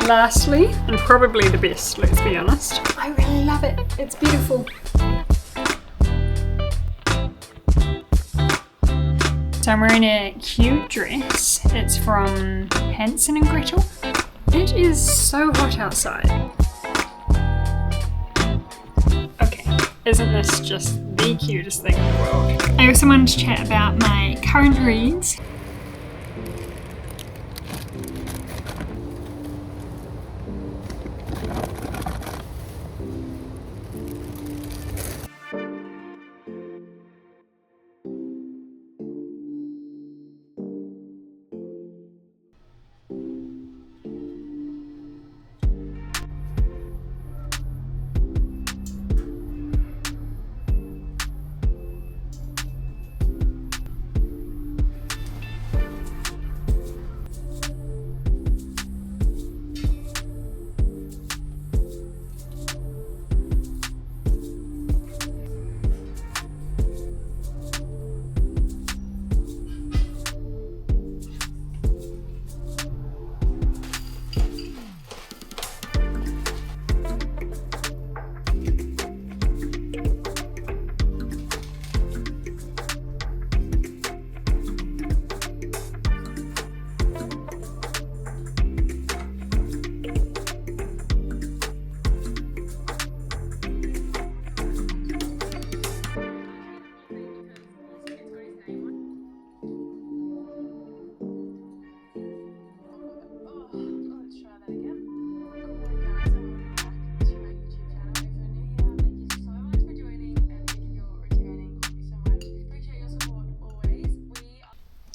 lastly, and probably the best, let's be honest, I really love it. It's beautiful. So I'm wearing a cute dress. It's from Hansel and Gretel. It is so hot outside. Okay, isn't this just the cutest thing in the world? I also wanted to chat about my current reads.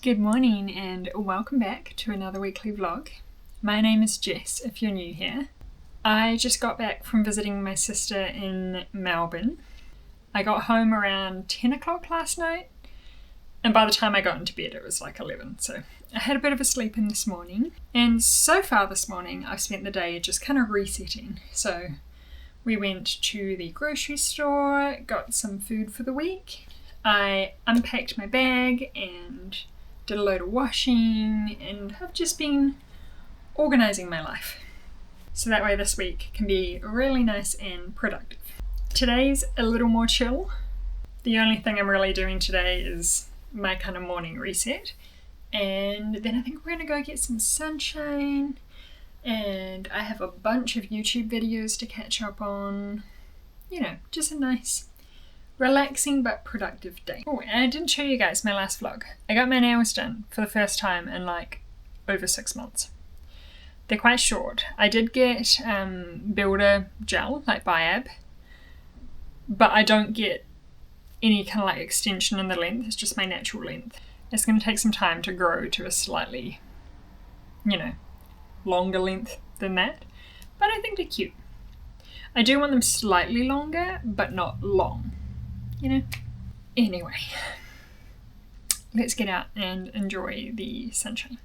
Good morning and welcome back to another weekly vlog. My name is Jess if you're new here. I just got back from visiting my sister in Melbourne. I got home around 10 o'clock last night, and by the time I got into bed it was like 11, so I had a bit of a sleep in this morning. And so far this morning I've spent the day just kind of resetting. So we went to the grocery store, got some food for the week. I unpacked my bag and did a load of washing, and have just been organising my life. So that way this week can be really nice and productive. Today's a little more chill. The only thing I'm really doing today is my kind of morning reset. And then I think we're gonna go get some sunshine, and I have a bunch of YouTube videos to catch up on. You know, just a nice relaxing but productive day. Oh, and I didn't show you guys my last vlog. I got my nails done for the first time in like over 6 months. They're quite short. I did get builder gel, like Biab, but I don't get any kind of like extension in the length. It's just my natural length. It's going to take some time to grow to a slightly, you know, longer length than that, but I think they're cute. I do want them slightly longer, but not long. You know? Anyway, let's get out and enjoy the sunshine.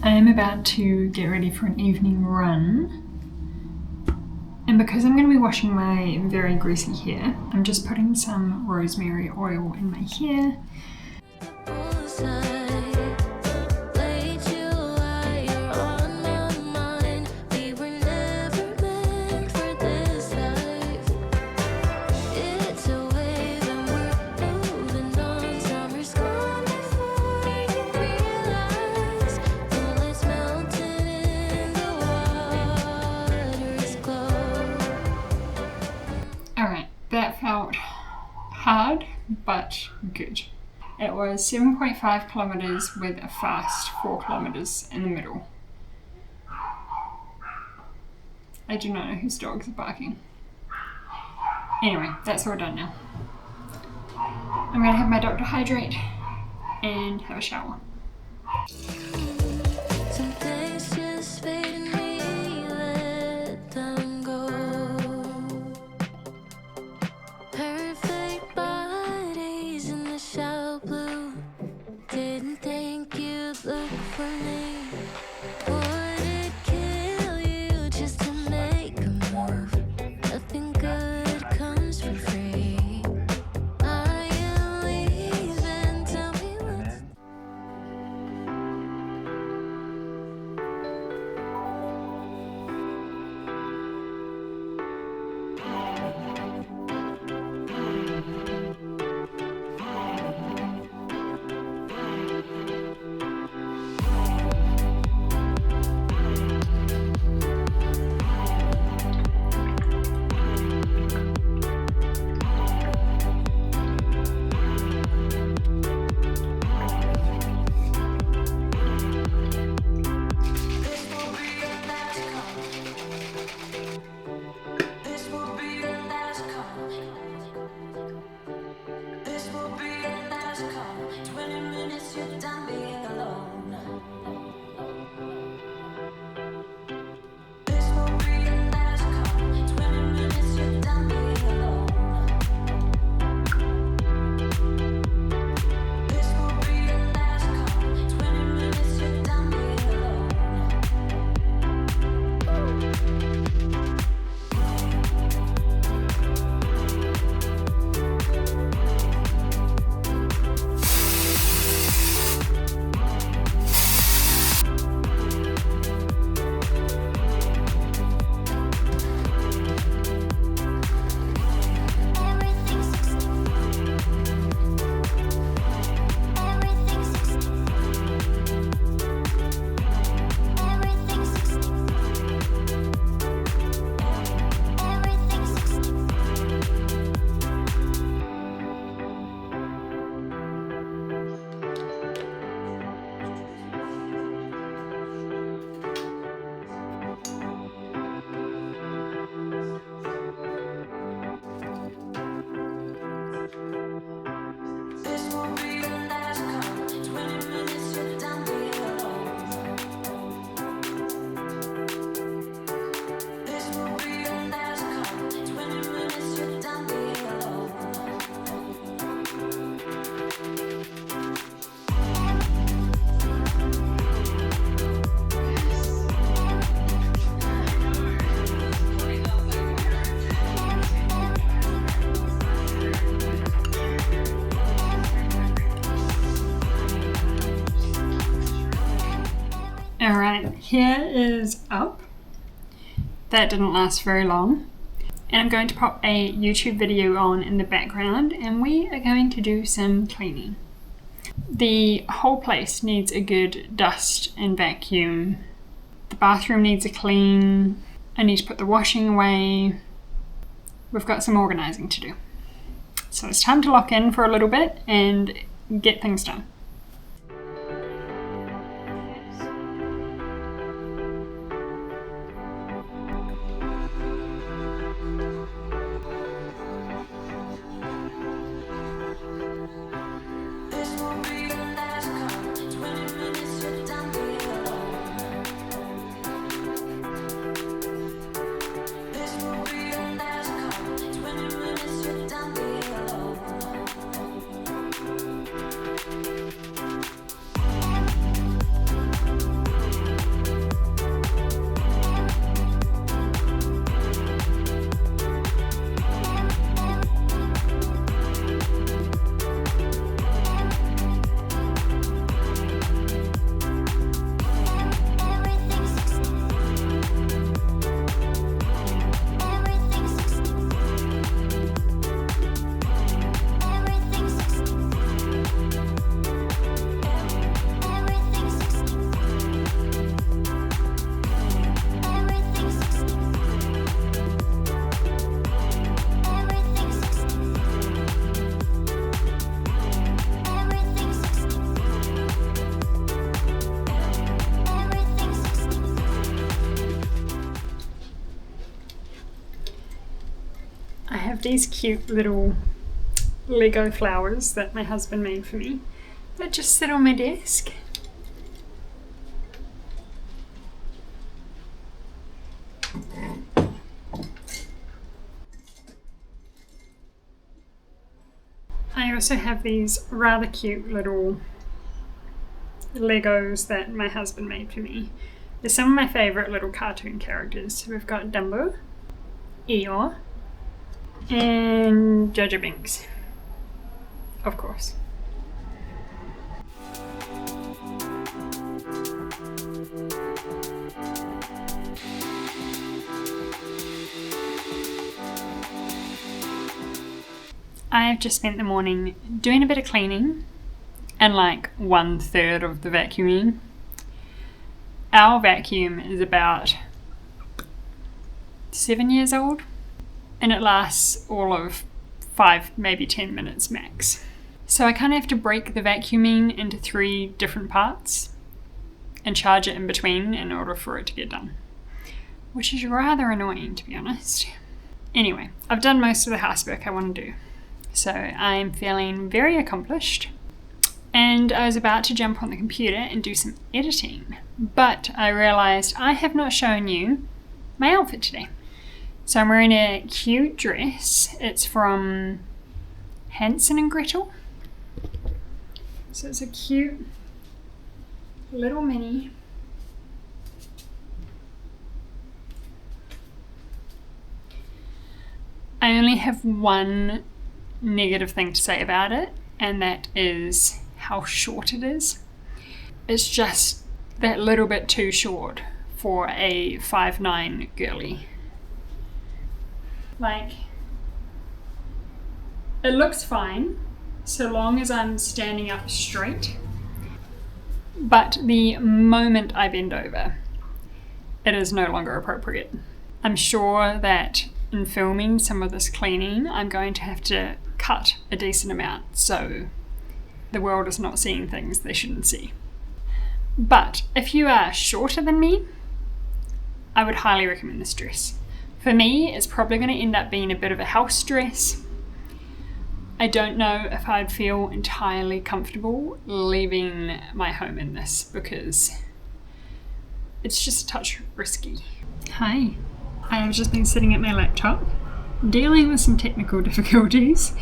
I am about to get ready for an evening run, and because I'm going to be washing my very greasy hair, I'm just putting some rosemary oil in my hair. but good. It was 7.5 kilometres with a fast 4 kilometres in the middle. I do not know whose dogs are barking. Anyway, that's all done now. I'm going to have my doctor hydrate and have a shower. Alright, here is up. That didn't last very long. And I'm going to pop a YouTube video on in the background and we are going to do some cleaning. The whole place needs a good dust and vacuum. The bathroom needs a clean. I need to put the washing away. We've got some organising to do. So it's time to lock in for a little bit and get things done. have these cute little Lego flowers that my husband made for me that just sit on my desk. I also have these rather cute little Legos that my husband made for me. They're some of my favourite little cartoon characters. So we've got Dumbo, Eeyore, and Jar Jar Binks, of course. I've just spent the morning doing a bit of cleaning and like 1/3 of the vacuuming. Our vacuum is about 7 years old and it lasts all of 5, maybe 10 minutes max. So I kind of have to break the vacuuming into 3 different parts and charge it in between in order for it to get done, which is rather annoying, to be honest. Anyway, I've done most of the housework I want to do. So I'm feeling very accomplished and I was about to jump on the computer and do some editing, but I realized I have not shown you my outfit today. So I'm wearing a cute dress. It's from Hansel and Gretel. So it's a cute little mini. I only have one negative thing to say about it, and that is how short it is. It's just that little bit too short for a 5'9" girly. Like, it looks fine so long as I'm standing up straight, but the moment I bend over, it is no longer appropriate. I'm sure that in filming some of this cleaning, I'm going to have to cut a decent amount so the world is not seeing things they shouldn't see. But if you are shorter than me, I would highly recommend this dress. For me, it's probably going to end up being a bit of a house dress. I don't know if I'd feel entirely comfortable leaving my home in this because it's just a touch risky. Hi, I have just been sitting at my laptop dealing with some technical difficulties.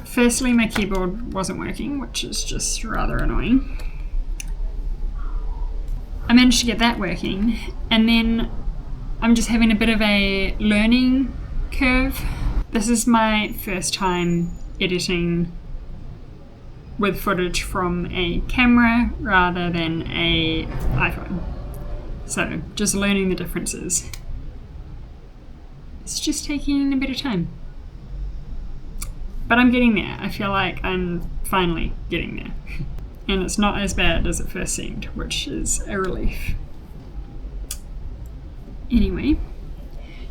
Firstly, my keyboard wasn't working, which is just rather annoying. I managed to get that working, and then I'm just having a bit of a learning curve. This is my first time editing with footage from a camera rather than an iPhone. So, just learning the differences. It's just taking a bit of time. But I'm getting there. I feel like I'm finally getting there. And it's not as bad as it first seemed, which is a relief. Anyway,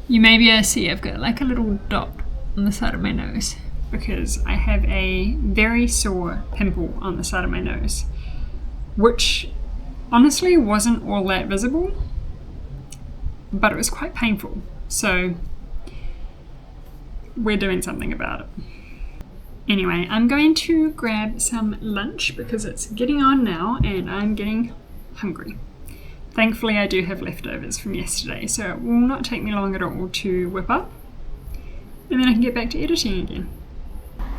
you may be able to see I've got like a little dot on the side of my nose because I have a very sore pimple on the side of my nose, which honestly wasn't all that visible, but it was quite painful. So we're doing something about it. Anyway, I'm going to grab some lunch because it's getting on now and I'm getting hungry. Thankfully, I do have leftovers from yesterday, so it will not take me long at all to whip up. And then I can get back to editing again.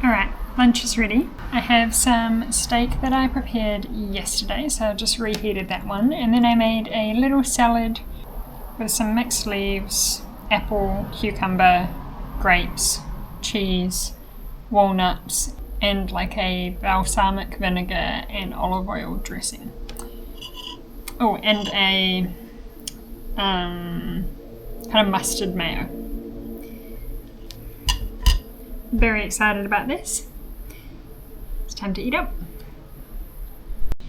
Alright, lunch is ready. I have some steak that I prepared yesterday, so I just reheated that one. And then I made a little salad with some mixed leaves, apple, cucumber, grapes, cheese, walnuts, and like a balsamic vinegar and olive oil dressing. Oh, and a kind of mustard mayo. Very excited about this. It's time to eat up.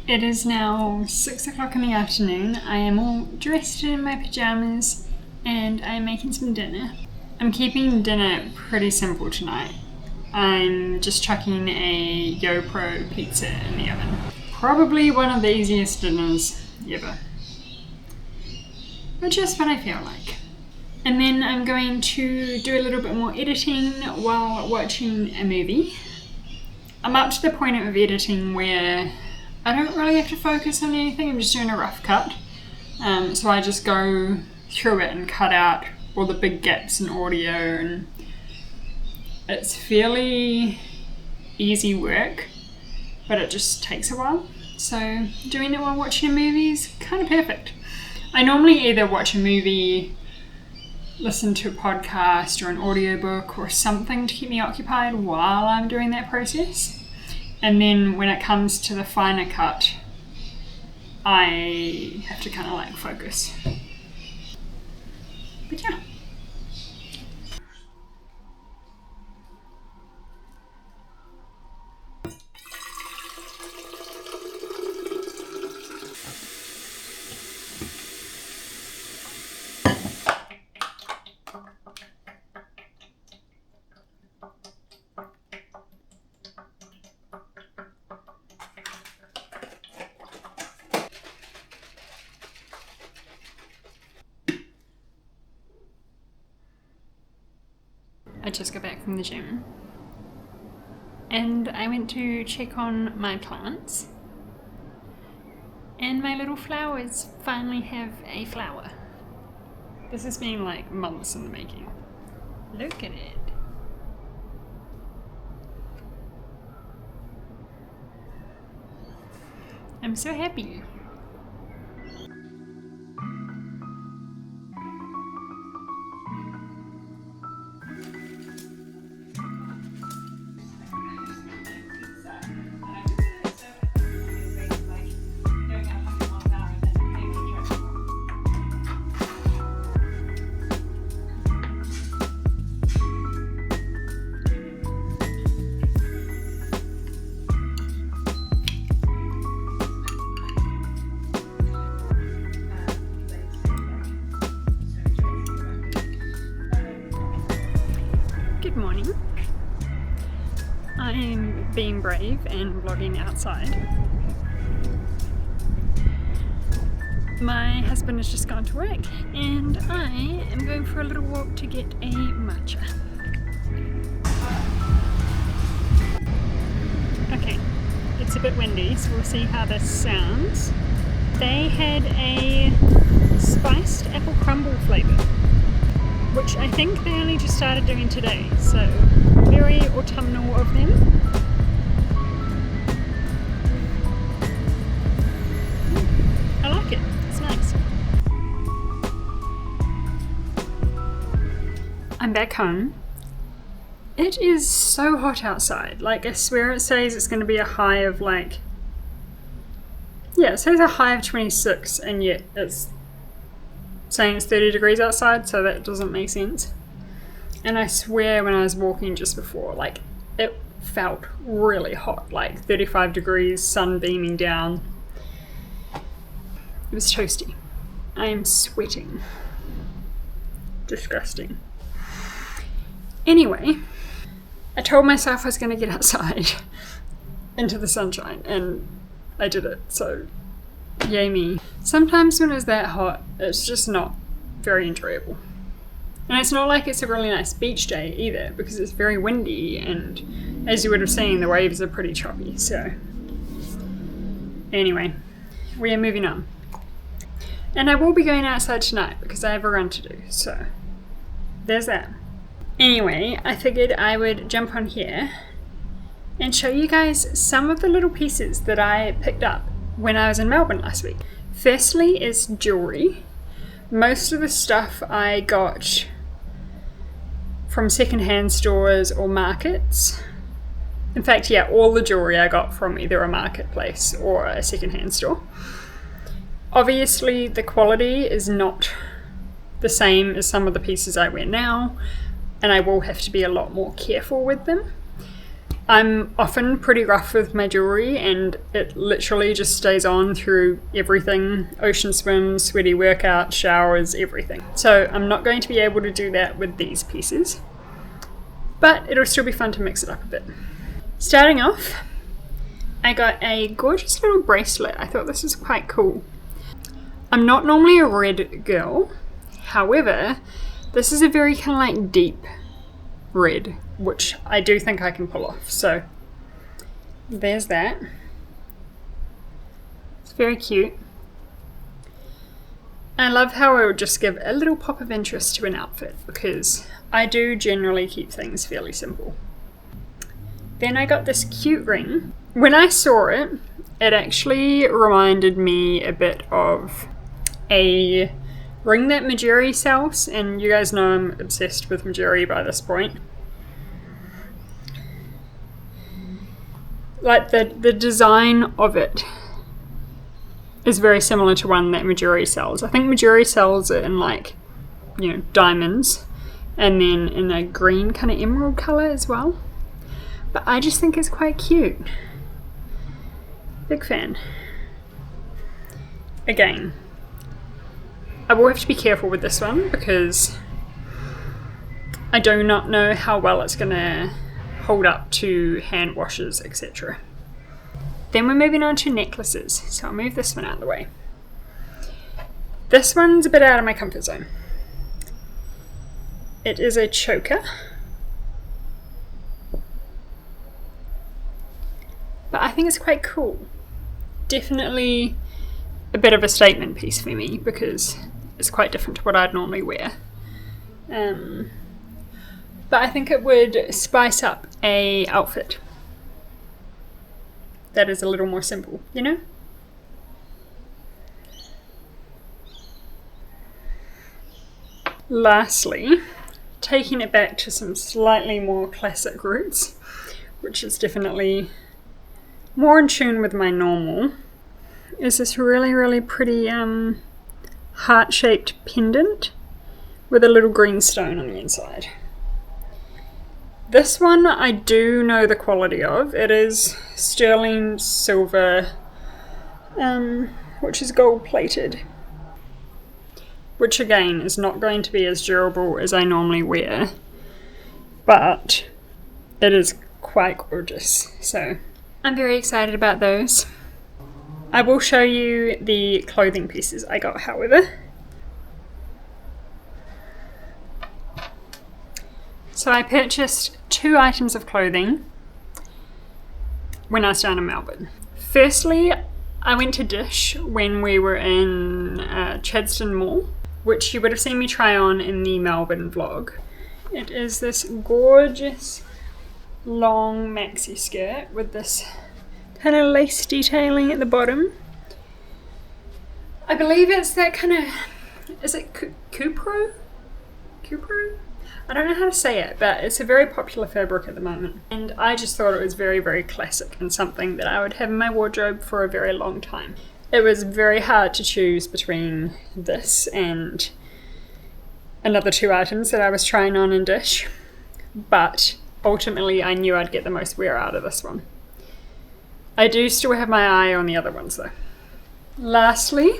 It is now 6 o'clock in the afternoon. I am all dressed in my pajamas and I'm making some dinner. I'm keeping dinner pretty simple tonight. I'm just chucking a YoPro pizza in the oven. Probably one of the easiest dinners ever. But just what I feel like. And then I'm going to do a little bit more editing while watching a movie. I'm up to the point of editing where I don't really have to focus on anything, I'm just doing a rough cut. So I just go through it and cut out all the big gaps in audio, and it's fairly easy work, but it just takes a while. So doing it while watching a movie is kind of perfect. I normally either watch a movie, listen to a podcast or an audiobook or something to keep me occupied while I'm doing that process. And then when it comes to the finer cut, I have to kind of like focus. But yeah. I just got back from the gym and I went to check on my plants, and my little flowers finally have a flower. This has been like months in the making. Look at it. I'm so happy. Good morning. I'm being brave and vlogging outside. My husband has just gone to work and I am going for a little walk to get a matcha. Okay, it's a bit windy, so we'll see how this sounds. They had a spiced apple crumble flavour, which I think they only just started doing today, so very autumnal of them. I like it, it's nice. I'm back home. It is so hot outside, like I swear it says it's going to be a high of like, yeah, it says a high of 26 and yet it's saying it's 30 degrees outside, so that doesn't make sense. And I swear when I was walking just before, like it felt really hot, like 35 degrees, sun beaming down. It was toasty. I am sweating. Disgusting. Anyway, I told myself I was going to get outside into the sunshine and I did it, so yay me. Sometimes when it's that hot, it's just not very enjoyable. And it's not like it's a really nice beach day either, because it's very windy and as you would have seen, the waves are pretty choppy, so. Anyway, we are moving on. And I will be going outside tonight because I have a run to do, so there's that. Anyway, I figured I would jump on here and show you guys some of the little pieces that I picked up when I was in Melbourne last week. Firstly is jewellery. Most of the stuff I got from secondhand stores or markets. In fact, yeah, all the jewellery I got from either a marketplace or a secondhand store. Obviously, the quality is not the same as some of the pieces I wear now, and I will have to be a lot more careful with them. I'm often pretty rough with my jewellery and it literally just stays on through everything. Ocean swims, sweaty workouts, showers, everything. So I'm not going to be able to do that with these pieces. But it'll still be fun to mix it up a bit. Starting off, I got a gorgeous little bracelet. I thought this was quite cool. I'm not normally a red girl. However, This is a very kind of like deep red, which I do think I can pull off. So there's that. It's very cute. I love how it would just give a little pop of interest to an outfit, because I do generally keep things fairly simple. Then I got this cute ring. When I saw it, it actually reminded me a bit of a ring that Majuri sells, and you guys know I'm obsessed with Majuri by this point. Like the design of it is very similar to one that Majuri sells. I think Majuri sells it in like, you know, diamonds, and then in a green kind of emerald colour as well. But I just think it's quite cute. Big fan. Again, I will have to be careful with this one because I do not know how well it's going to hold up to hand washes, etc. Then we're moving on to necklaces, so I'll move this one out of the way. This one's a bit out of my comfort zone. It is a choker, but I think it's quite cool. Definitely a bit of a statement piece for me because it's quite different to what I'd normally wear. But I think it would spice up a outfit that is a little more simple, you know? Lastly, taking it back to some slightly more classic roots, which is definitely more in tune with my normal, is this really, really pretty heart-shaped pendant with a little green stone on the inside. This one I do know the quality of. It is sterling silver, which is gold plated, which again is not going to be as durable as I normally wear, but it is quite gorgeous, so I'm very excited about those. I will show you the clothing pieces I got, however. So I purchased 2 items of clothing when I was down in Melbourne. Firstly, I went to Dish when we were in Chadstone Mall, which you would have seen me try on in the Melbourne vlog. It is this gorgeous long maxi skirt with this kind of lace detailing at the bottom. I believe it's that kind of, is it Cupro? I don't know how to say it, but it's a very popular fabric at the moment. And I just thought it was very, very classic and something that I would have in my wardrobe for a very long time. It was very hard to choose between this and another 2 items that I was trying on in Dish, but ultimately I knew I'd get the most wear out of this one. I do still have my eye on the other ones though. Lastly,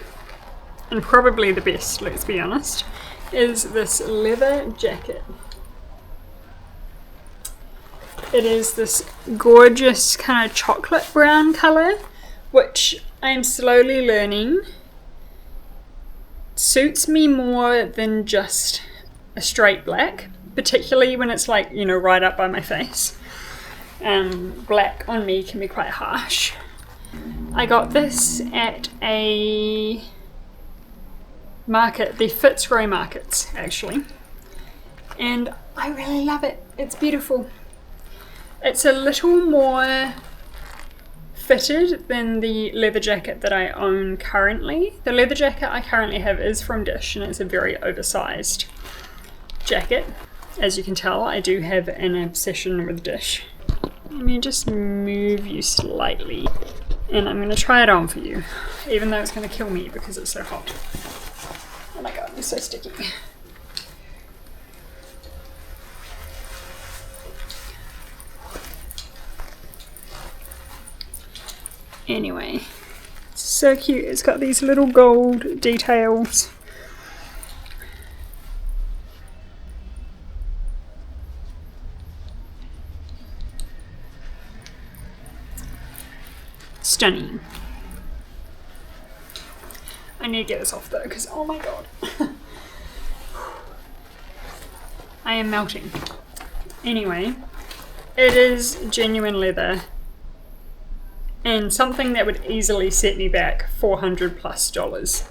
and probably the best, let's be honest, is this leather jacket. It is this gorgeous kind of chocolate brown colour, which I am slowly learning suits me more than just a straight black, particularly when it's like, you know, right up by my face. Black on me can be quite harsh. I got this at a market, the Fitzroy markets actually, and I really love it. It's beautiful. It's a little more fitted than the leather jacket that I own currently. The leather jacket I currently have is from Dish and it's a very oversized jacket. As you can tell, I do have an obsession with Dish. Let me just move you slightly and I'm going to try it on for you, even though it's going to kill me because it's so hot. Oh my god, it's so sticky. Anyway, it's so cute. It's got these little gold details. Stunning. I need to get this off though, because oh my god. I am melting. Anyway, it is genuine leather and something that would easily set me back $400+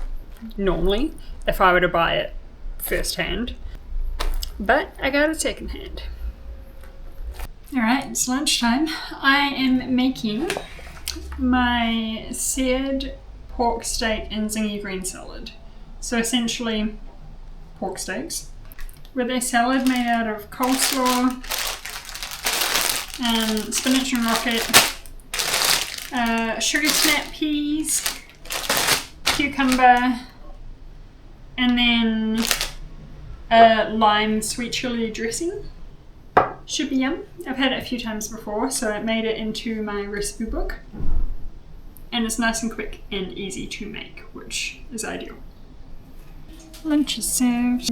normally if I were to buy it first hand, but I got it second hand. Alright, it's lunchtime. I am making my seared pork steak and zingy green salad. So essentially pork steaks with a salad made out of coleslaw, spinach and rocket, sugar snap peas, cucumber, and then a lime sweet chili dressing. Should be yum. I've had it a few times before, so it made it into my recipe book. And it's nice and quick and easy to make, which is ideal. Lunch is served.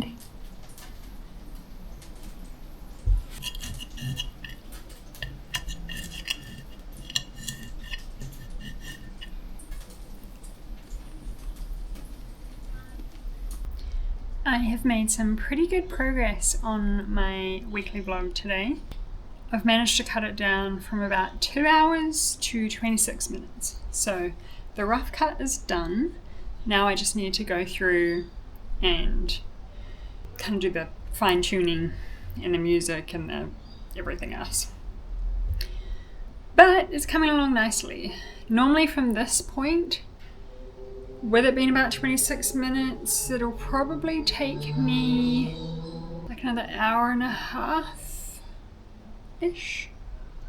I have made some pretty good progress on my weekly vlog today. I've managed to cut it down from about 2 hours to 26 minutes. So the rough cut is done. Now I just need to go through and kind of do the fine tuning and the music and the everything else. But it's coming along nicely. Normally from this point, with it being about 26 minutes, it'll probably take me like another hour and a half-ish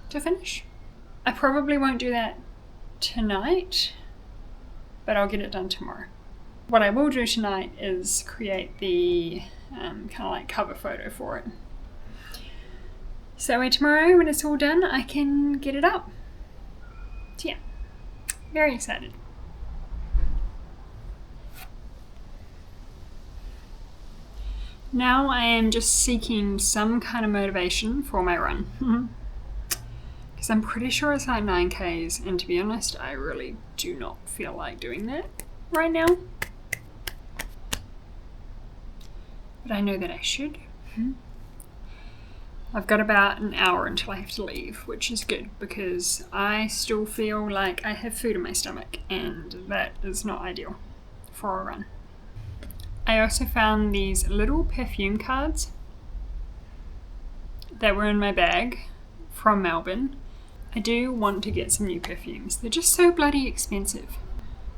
to finish. I probably won't do that tonight, but I'll get it done tomorrow. What I will do tonight is create the kind of like cover photo for it. So tomorrow when it's all done, I can get it up. So yeah, very excited. Now I am just seeking some kind of motivation for my run. Because I'm pretty sure it's like 9Ks, and to be honest, I really do not feel like doing that right now. But I know that I should. I've got about an hour until I have to leave, which is good because I still feel like I have food in my stomach, and that is not ideal for a run. I also found these little perfume cards that were in my bag from Melbourne. I do want to get some new perfumes. They're just so bloody expensive.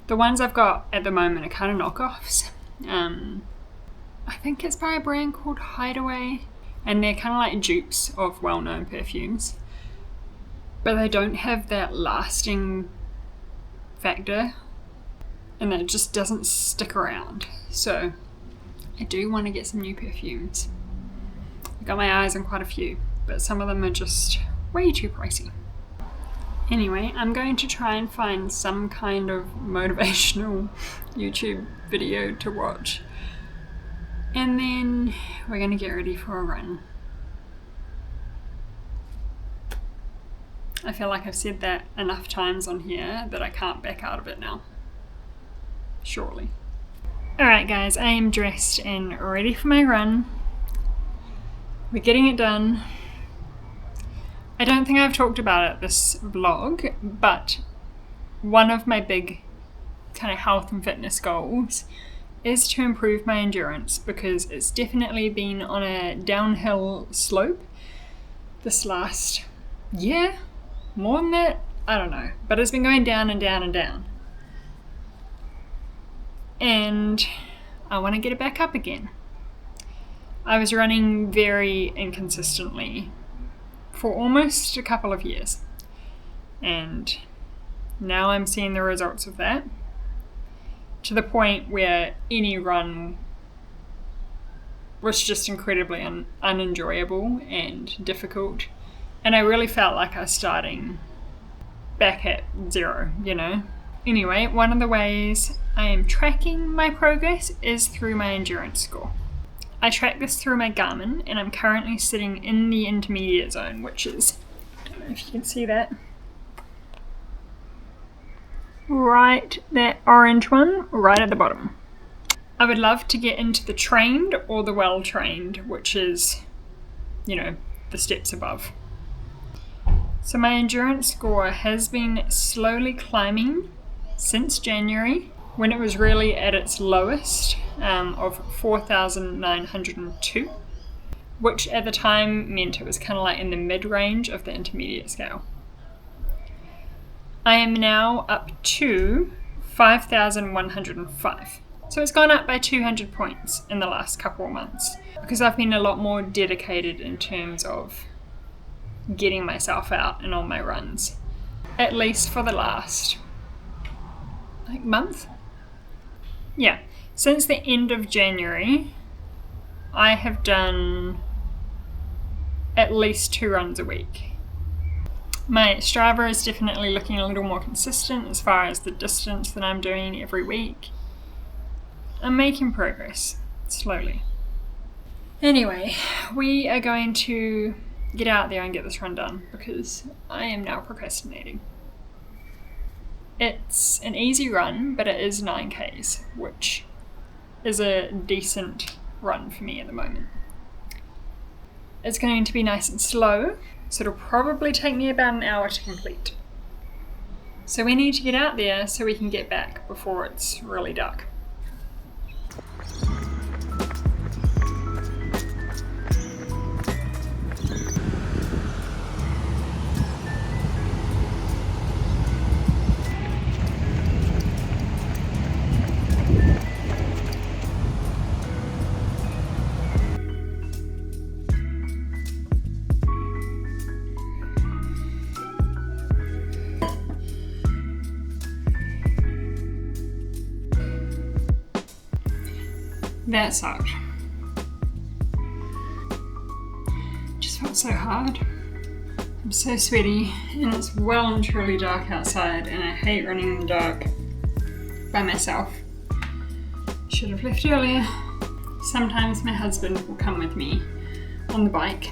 The ones I've got at the moment are kind of knockoffs. I think it's by a brand called Hideaway, and they're kind of like dupes of well-known perfumes. But they don't have that lasting factor, and it just doesn't stick around. So I do want to get some new perfumes. I've got my eyes on quite a few, but some of them are just way too pricey. Anyway, I'm going to try and find some kind of motivational YouTube video to watch. And then we're going to get ready for a run. I feel like I've said that enough times on here that I can't back out of it now. Surely. Alright guys, I am dressed and ready for my run. We're getting it done. I don't think I've talked about it this vlog, but one of my big kind of health and fitness goals is to improve my endurance, because it's definitely been on a downhill slope this last year. More than that, I don't know, but it's been going down and down and down. And I want to get it back up again. I was running very inconsistently for almost a couple of years, and now I'm seeing the results of that, to the point where any run was just incredibly unenjoyable and difficult, and I really felt like I was starting back at zero, you know. Anyway, one of the ways I am tracking my progress is through my endurance score. I track this through my Garmin, and I'm currently sitting in the intermediate zone, which is, I don't know if you can see that, right, that orange one right at the bottom. I would love to get into the trained or the well-trained, which is the steps above. So my endurance score has been slowly climbing since January, when it was really at its lowest of 4,902, which at the time meant it was kind of like in the mid-range of the intermediate scale. I am now up to 5,105. So it's gone up by 200 points in the last couple of months because I've been a lot more dedicated in terms of getting myself out and on my runs, at least for the last month. Yeah, since the end of January, I have done at least 2 runs a week. My Strava is definitely looking a little more consistent as far as the distance that I'm doing every week. I'm making progress, slowly. Anyway, we are going to get out there and get this run done because I am now procrastinating. It's an easy run, but it is 9Ks, which is a decent run for me at the moment. It's going to be nice and slow, so it'll probably take me about an hour to complete. So we need to get out there so we can get back before it's really dark. That sucked. Just felt so hard. I'm so sweaty and it's well and truly dark outside and I hate running in the dark by myself. Should have left earlier. Sometimes my husband will come with me on the bike,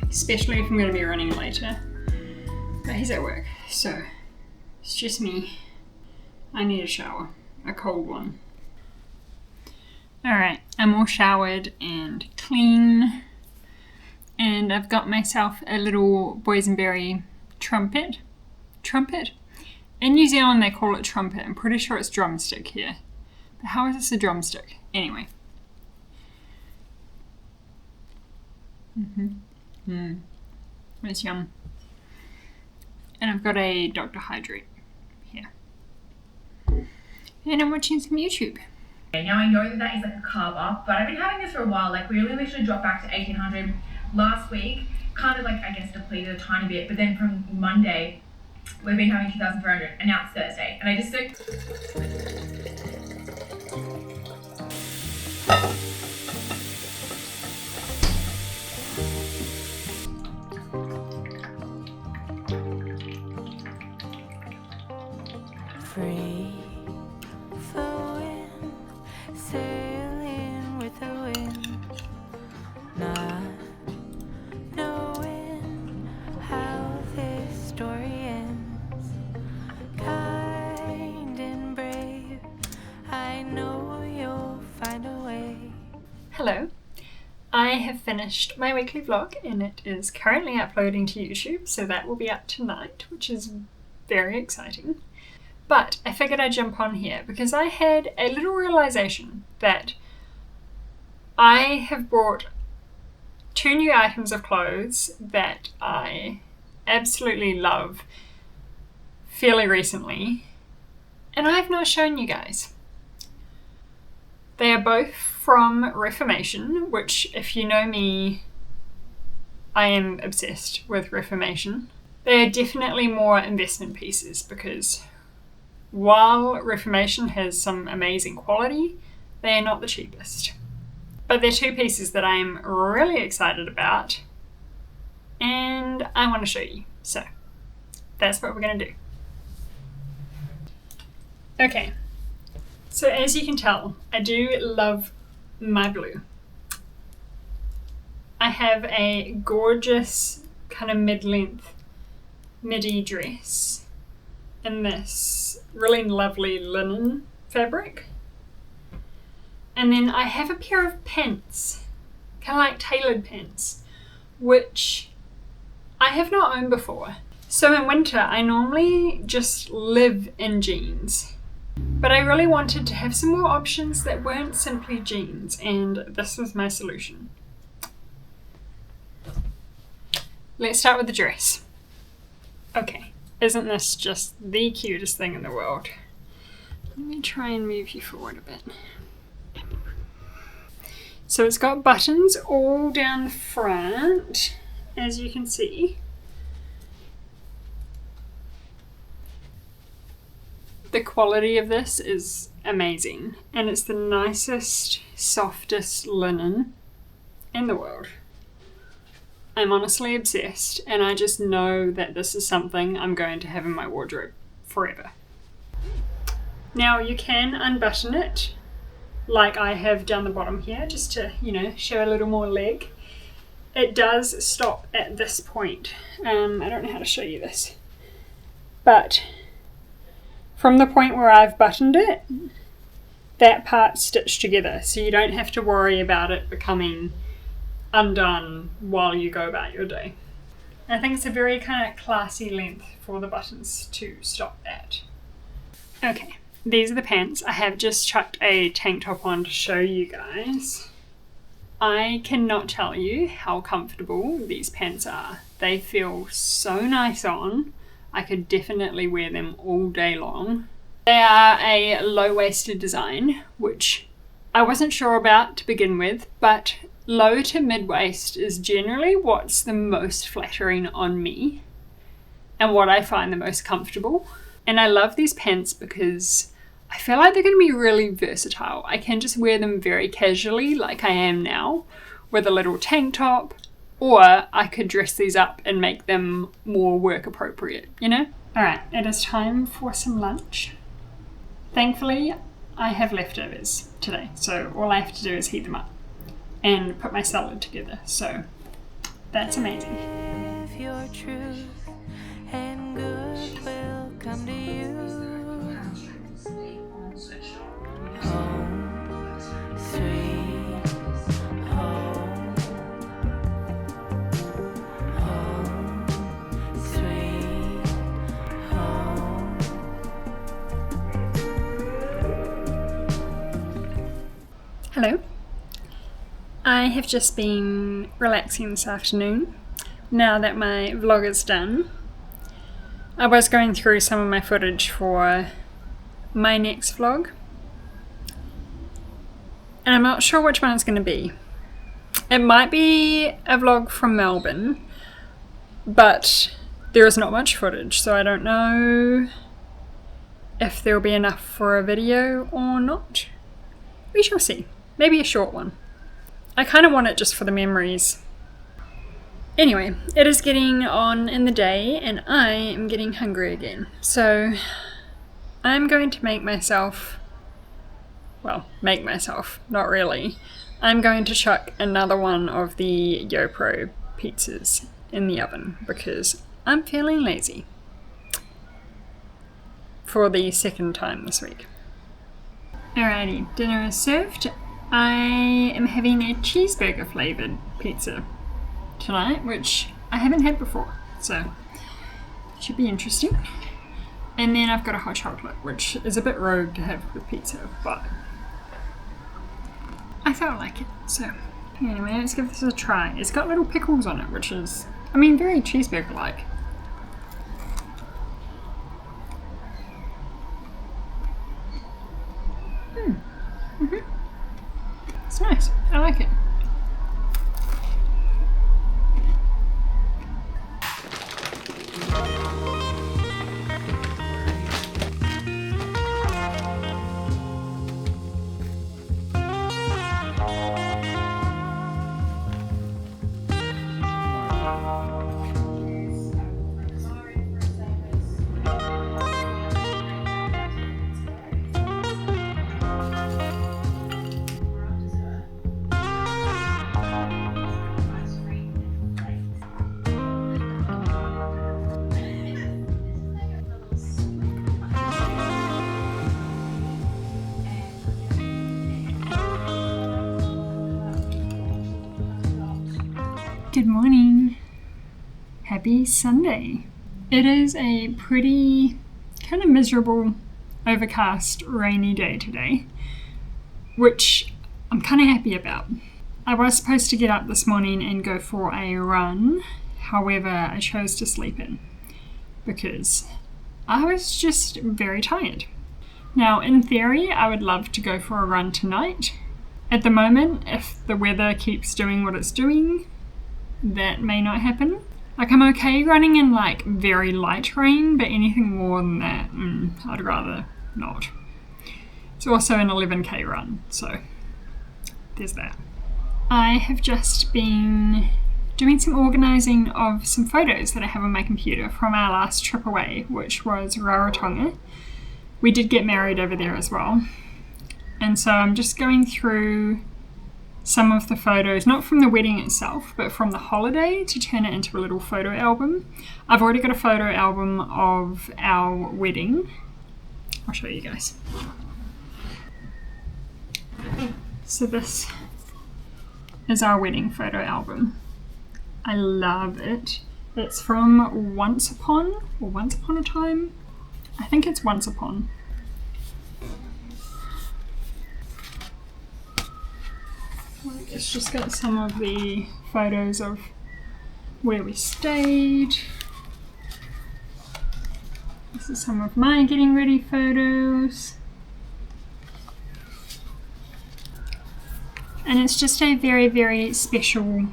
especially if I'm going to be running later. But he's at work, so it's just me. I need a shower, a cold one. Alright, I'm all showered and clean, and I've got myself a little boysenberry trumpet. In New Zealand they call it trumpet. I'm pretty sure it's drumstick here. But how is this a drumstick? Anyway. It's yum. And I've got a Dr. Hydrate here. And I'm watching some YouTube. Now I know that is like a carb up, but I've been having this for a while. We really literally dropped back to 1800 last week, kind of I guess depleted a tiny bit, but then from Monday we've been having 2,400 and now it's Thursday and I just free flowing, sailing with the wind, not knowing how this story ends. Kind and brave, I know you'll find a way. Hello. I have finished my weekly vlog and it is currently uploading to YouTube, so that will be up tonight, which is very exciting. But I figured I'd jump on here because I had a little realization that I have bought 2 new items of clothes that I absolutely love fairly recently, and I have not shown you guys. They are both from Reformation, which, if you know me, I am obsessed with Reformation. They are definitely more investment pieces because while Reformation has some amazing quality, they are not the cheapest. But they're 2 pieces that I'm really excited about and I want to show you. So that's what we're going to do. Okay, so as you can tell, I do love my blue. I have a gorgeous kind of mid-length midi dress in this really lovely linen fabric. And then I have a pair of pants, kind of like tailored pants, which I have not owned before. So in winter, I normally just live in jeans, but I really wanted to have some more options that weren't simply jeans, and this was my solution. Let's start with the dress. Okay, isn't this just the cutest thing in the world? Let me try and move you forward a bit. So it's got buttons all down the front, as you can see. The quality of this is amazing, and it's the nicest, softest linen in the world. I'm honestly obsessed, and I just know that this is something I'm going to have in my wardrobe forever. Now you can unbutton it, like I have down the bottom here, just to, show a little more leg. It does stop at this point. I don't know how to show you this, but from the point where I've buttoned it, that part's stitched together, so you don't have to worry about it becoming undone while you go about your day. I think it's a very kind of classy length for the buttons to stop at. Okay, these are the pants. I have just chucked a tank top on to show you guys. I cannot tell you how comfortable these pants are. They feel so nice on. I could definitely wear them all day long. They are a low-waisted design, which I wasn't sure about to begin with, but low to mid-waist is generally what's the most flattering on me and what I find the most comfortable. And I love these pants because I feel like they're going to be really versatile. I can just wear them very casually like I am now with a little tank top, or I could dress these up and make them more work appropriate, Alright, it is time for some lunch. Thankfully, I have leftovers today, so all I have to do is heat them up and put my salad together, so that's amazing. If your truth and good will come to you. Home, sweet home. Home, sweet home. Hello. I have just been relaxing this afternoon now that my vlog is done. I was going through some of my footage for my next vlog, and I'm not sure which one it's going to be. It might be a vlog from Melbourne, but there is not much footage, so I don't know if there will be enough for a video or not. We shall see. Maybe a short one. I kind of want it just for the memories. Anyway, it is getting on in the day and I am getting hungry again. So I'm going to make myself, not really. I'm going to chuck another one of the YoPro pizzas in the oven because I'm feeling lazy for the second time this week. Alrighty, dinner is served. I am having a cheeseburger flavoured pizza tonight, which I haven't had before, so it should be interesting. And then I've got a hot chocolate, which is a bit rogue to have with pizza, but I felt like it, so anyway, let's give this a try. It's got little pickles on it, which is, very cheeseburger-like. It's nice. I like it. Good morning. Happy Sunday. It is a pretty kind of miserable, overcast, rainy day today, which I'm kind of happy about. I was supposed to get up this morning and go for a run, however, I chose to sleep in because I was just very tired. Now, in theory, I would love to go for a run tonight. At the moment, if the weather keeps doing what it's doing, that may not happen. Like, I'm okay running in like very light rain, but anything more than that, I'd rather not. It's also an 11k run, so there's that. I have just been doing some organising of some photos that I have on my computer from our last trip away, which was Rarotonga. We did get married over there as well. And so I'm just going through some of the photos, not from the wedding itself, but from the holiday to turn it into a little photo album. I've already got a photo album of our wedding. I'll show you guys. So this is our wedding photo album. I love it. It's from Once Upon a Time. I think it's Once Upon. It's just got some of the photos of where we stayed. This is some of my getting ready photos. And it's just a very, very special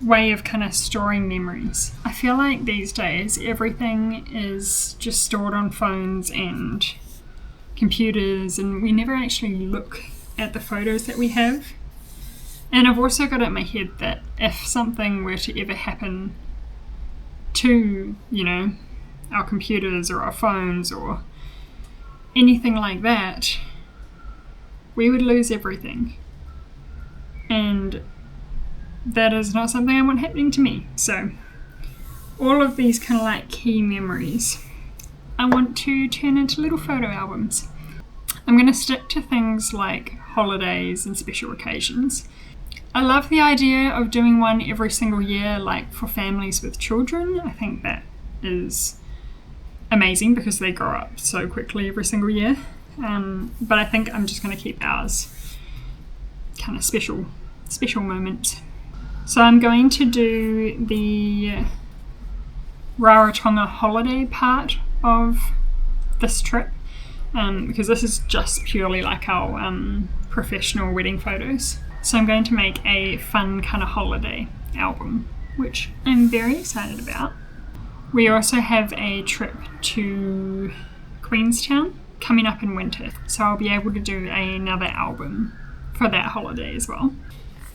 way of kind of storing memories. I feel like these days everything is just stored on phones and computers, and we never actually look at the photos that we have. And I've also got it in my head that if something were to ever happen to, our computers or our phones or anything like that, we would lose everything. And that is not something I want happening to me. So all of these kind of like key memories I want to turn into little photo albums. I'm going to stick to things like holidays and special occasions. I love the idea of doing one every single year, like for families with children. I think that is amazing because they grow up so quickly every single year. But I think I'm just going to keep ours kind of special moments. So I'm going to do the Rarotonga holiday part of this trip, because this is just purely like our professional wedding photos. So I'm going to make a fun kind of holiday album, which I'm very excited about. We also have a trip to Queenstown coming up in winter, so I'll be able to do another album for that holiday as well.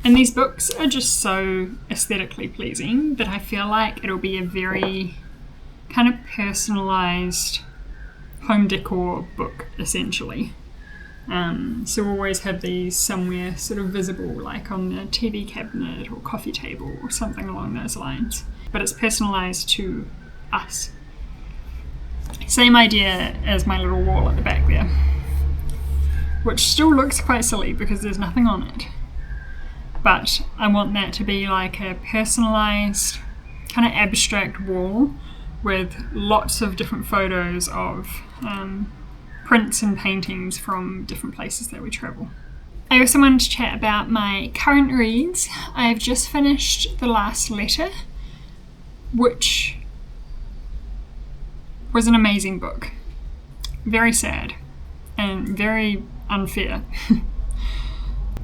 And these books are just so aesthetically pleasing that I feel like it'll be a very kind of personalised home decor book, essentially. So we'll always have these somewhere sort of visible, like on the TV cabinet or coffee table or something along those lines. But it's personalised to us. Same idea as my little wall at the back there, which still looks quite silly because there's nothing on it. But I want that to be like a personalised, kind of abstract wall with lots of different photos of prints and paintings from different places that we travel. I also wanted to chat about my current reads. I've just finished The Last Letter, which was an amazing book. Very sad and very unfair.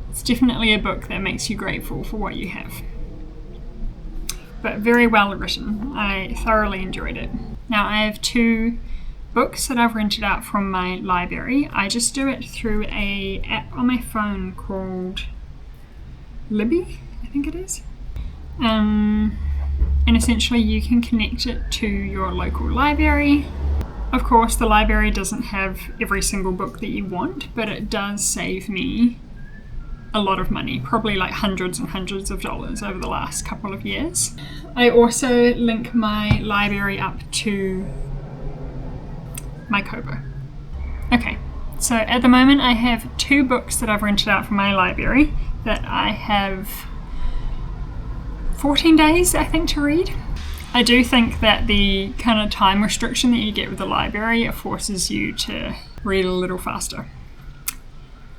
It's definitely a book that makes you grateful for what you have. But very well written. I thoroughly enjoyed it. Now I have 2 books that I've rented out from my library. I just do it through a app on my phone called Libby, I think it is. And essentially you can connect it to your local library. Of course, the library doesn't have every single book that you want, but it does save me a lot of money, probably like hundreds and hundreds of dollars over the last couple of years. I also link my library up to my Kobo. Okay, so at the moment I have 2 books that I've rented out from my library that I have 14 days, I think, to read. I do think that the kind of time restriction that you get with the library, it forces you to read a little faster.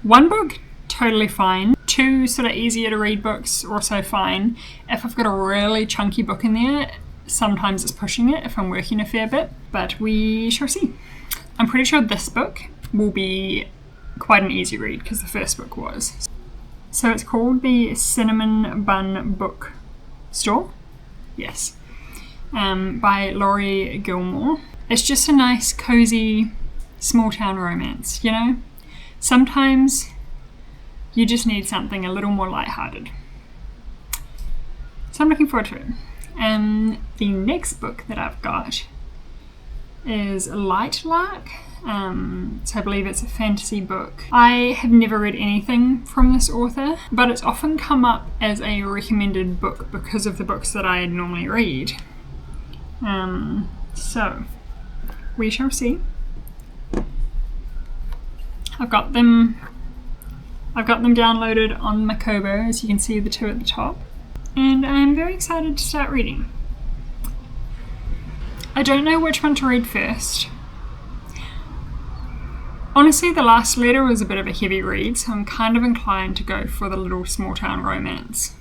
One book, totally fine. Two sort of easier to read books, also fine. If I've got a really chunky book in there, sometimes it's pushing it if I'm working a fair bit, but we shall see. I'm pretty sure this book will be quite an easy read because the first book was. So it's called the Cinnamon Bun Book Store. Yes. By Laurie Gilmore. It's just a nice, cozy, small town romance, you know? Sometimes you just need something a little more lighthearted. So I'm looking forward to it. The next book that I've got is Light Lark. So I believe it's a fantasy book. I have never read anything from this author, but it's often come up as a recommended book because of the books that I normally read. So we shall see. I've got them downloaded on my Kobo, as you can see the two at the top, and I'm very excited to start reading. I don't know which one to read first. Honestly, The Last Letter was a bit of a heavy read, so I'm kind of inclined to go for the little small town romance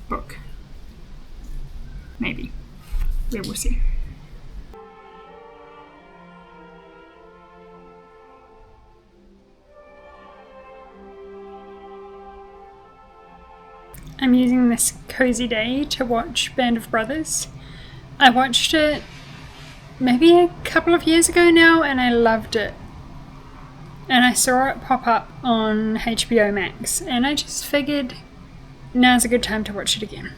book. Maybe. We will see. I'm using this cozy day to watch Band of Brothers. I watched it maybe a couple of years ago now and I loved it. And I saw it pop up on HBO Max and I just figured now's a good time to watch it again.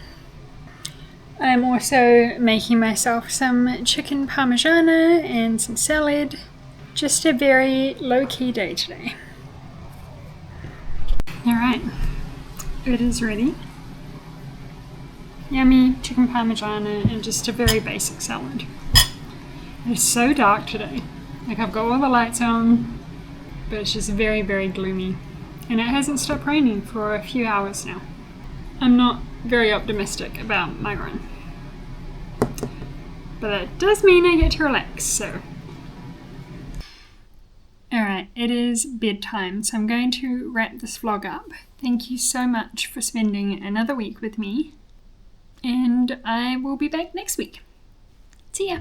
I'm also making myself some chicken parmigiana and some salad. Just a very low-key day today. Alright, it is ready. Yummy chicken parmigiana and just a very basic salad. It's so dark today. Like, I've got all the lights on, but it's just very, very gloomy. And it hasn't stopped raining for a few hours now. I'm not very optimistic about my run. But that does mean I get to relax, so. Alright, it is bedtime, so I'm going to wrap this vlog up. Thank you so much for spending another week with me. And I will be back next week. See ya!